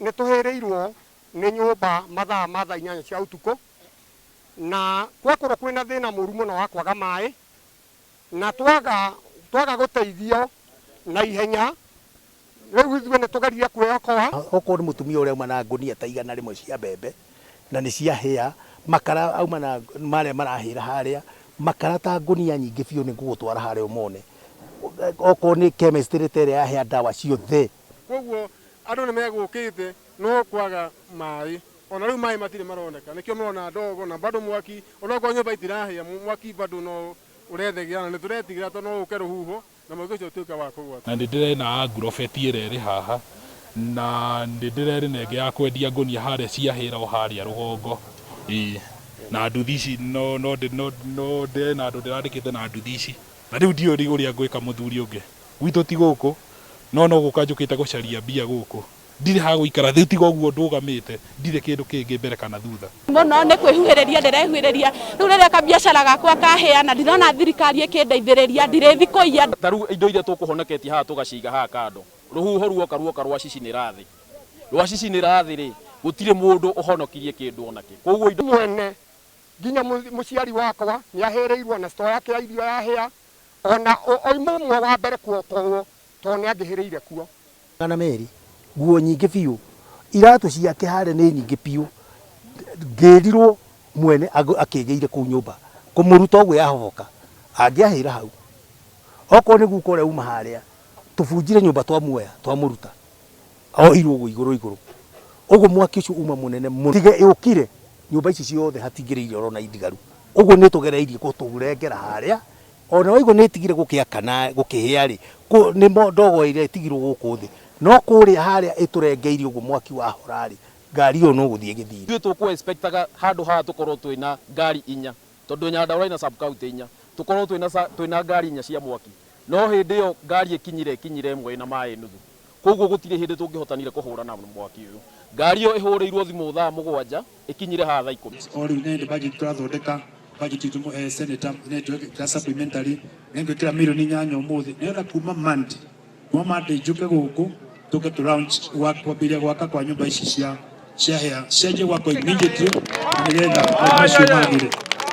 nituhirirwo ni nyumba mathaa 8 cia utuku na gwakorwo kwina thina muru muno wa kwaga mai na twaga guteithio na ihenya riu ithuĩ nitugeria kwĩokoa. Okorwo nĩ mũtumia ũrĩa uma na ngũnia ta 100 rĩmwe cia mbembe na nĩ ciahĩa makara auma na marĩa marahĩra harĩa makara ta ngũnia nyingĩ biũ nĩ ngũgũtwara harĩa ũmone okorwo nĩ chemistry ĩrĩa yahĩa ndawa ciothe. Koguo andũ nĩ megũkĩte no kwaga mai ona rĩu mai matirĩ maroneka nĩkĩo marona ndogo na bado mwaki onakorwo nyũmba itirahĩa mwaki bado no ũrethegeana nĩ tũretigĩra tondũ no ũke rũhuho na mwaki ũcio ũtuĩke wa kũgwata. Na ndĩrena ngurobeti ĩrĩa ĩrĩ haha na ndĩrerĩ nenge ya kwendia ngũnia harĩa ciahĩra o harĩa rũgongo na nduthi ici no ndĩrena andũ ndĩrandĩkĩte na nduthi ici na rĩu ndiũĩ ũrĩa ngwĩka mũthuri ũngĩ gwitũ ti gũkũ no gũka njũkĩte gũcaria mbia gũkũ ndirĩ ha gũikara rĩu tiga ũguo ndũgamĩte ndirĩ kĩndũ kĩngĩ mbere kana thutha mũno nĩ kwĩhuhĩrĩria ndĩrehuhĩrĩria rĩu rĩrĩa kabiacara gakwa kahĩa na ndirona thirikari ĩkĩndeithĩrĩria ndirĩ kũiya. Tarĩu indo iria tũkũhonoketie haha tũgaciga haha kando rũhuho ruoka rwacicinĩra thĩ rwacicinĩra thĩ rĩ gũtirĩ mũndũ ũhonokirie kĩndũ onake. Koguo indo mwene nginya mũciari wakwa nĩ ahĩrĩirwo na store yake ya irio yahĩa ona oimwe ũmwe wa mbere kuotwo tondũ nĩ angĩhĩrĩire kuo. Kana Meri nguo nyingĩ biũ iratũ ciake harĩa nĩ nyingĩ biũ ngĩrirwo mwene akĩgĩire kũu nyũmba kũmũruta ũguo yahoboka angĩahĩra hau okorwo nĩ guko ũrĩa uma harĩa tũbunjire nyũmba twamuoya twamũruta oirwo ũguo igũrũ ũguo mwaki ũcio uma mũnene mũno tige yũkire nyũmba ici ciothe hatingĩrĩire orona indigaru ũguo nĩ tũgereire gũtũrengera harĩa ona waigua nĩ tigire gũkĩa kana gũkĩhĩa rĩ nĩ ndogo ĩrĩa ĩtigirwo gũkũ thĩ no kũrĩa harĩa ĩtũrengeirie ũguo mwaki wa horari ngari ĩyo no gũthiĩ gĩthii. Ithuĩ tũkũ-expectaga handũ haha tũkorwo twĩna ngari 4 tondũ Nyandarua ĩna sub county 4 tũkorwo twĩna ngari 4 cia mwaki no hĩndĩ ĩyo ngari ĩkinyire 1 na maĩ nuthu koguo gũtirĩ hĩndĩ tũngĩhotanire kũhũrana na mwaki ũyũ. Ngari ĩyo ĩhũrĩirwo thimũ thaa 7 ĩkinyire haha thaa 10. O rĩu nĩ budget tũrathondeka budget itũ senator nĩ supplementary nĩ gwĩkĩra milioni 8 ũmũthĩ nĩgetha kuma Monday njuke gũkũ tũke tũ launch kwambĩrĩria gwaka kwa nyũmba ici ciahĩa cianjie gwakwo immediately nĩgetha macio magĩre.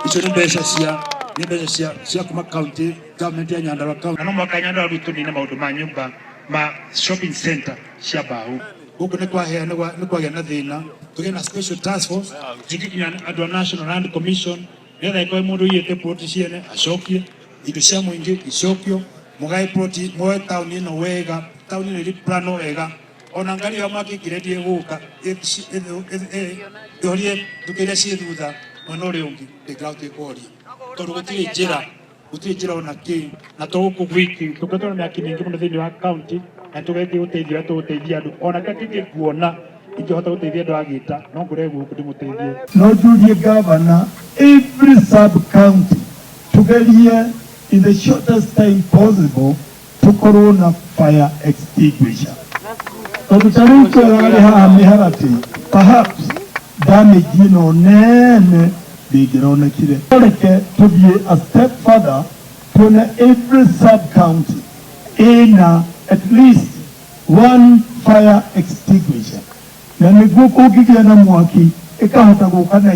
Icio nĩ mbeca cia kuma county government ya Nyandarua county na no mwaka Nyandarua rĩu tũnine maũndũ ma nyũmba ma shopping center cia mbaũ gũkũ nĩ kwahĩa nĩ kwagĩa na thĩna tũgĩe na special task force njĩkĩkinya andũ a National Land Commission nĩgetha ĩkorwo mũndũ iyĩte ploti ciene acokie indo cia mũingĩ icokio mũgae ploti mwoe taũni ĩno wega taũni ĩno ĩrĩ plano wega ona ngari ya mwaki ĩkĩrendie gũka yorie ndũkĩrĩa ciĩ thutha mwena ũrĩa ũngĩ ndĩngĩratuĩka ũria tondũ gũtirĩ njĩra ona kĩ na tũgũkũ gwiki tũkoretwo na mĩaki mĩingĩ mũno thĩinĩ wa county na tũgetie ũteithio tũgũteithia andũ ona katingĩ kuona ingĩhota gũteithia andũ agĩta no ngũre gũkũ ndĩmũteithie. No njurie governor every sub county tugerie in the shortest time possible tukorwo na fire extinguisher. Tondũ tarĩu tũrarĩ haha mĩharatĩ perhaps damage ĩno nene ndĩngĩronekire. Reke tũthiĩ a step further tuone every sub county ĩna at least one fire extinguisher na nĩguo kũngĩgĩa na mwaki ĩkahota gũka na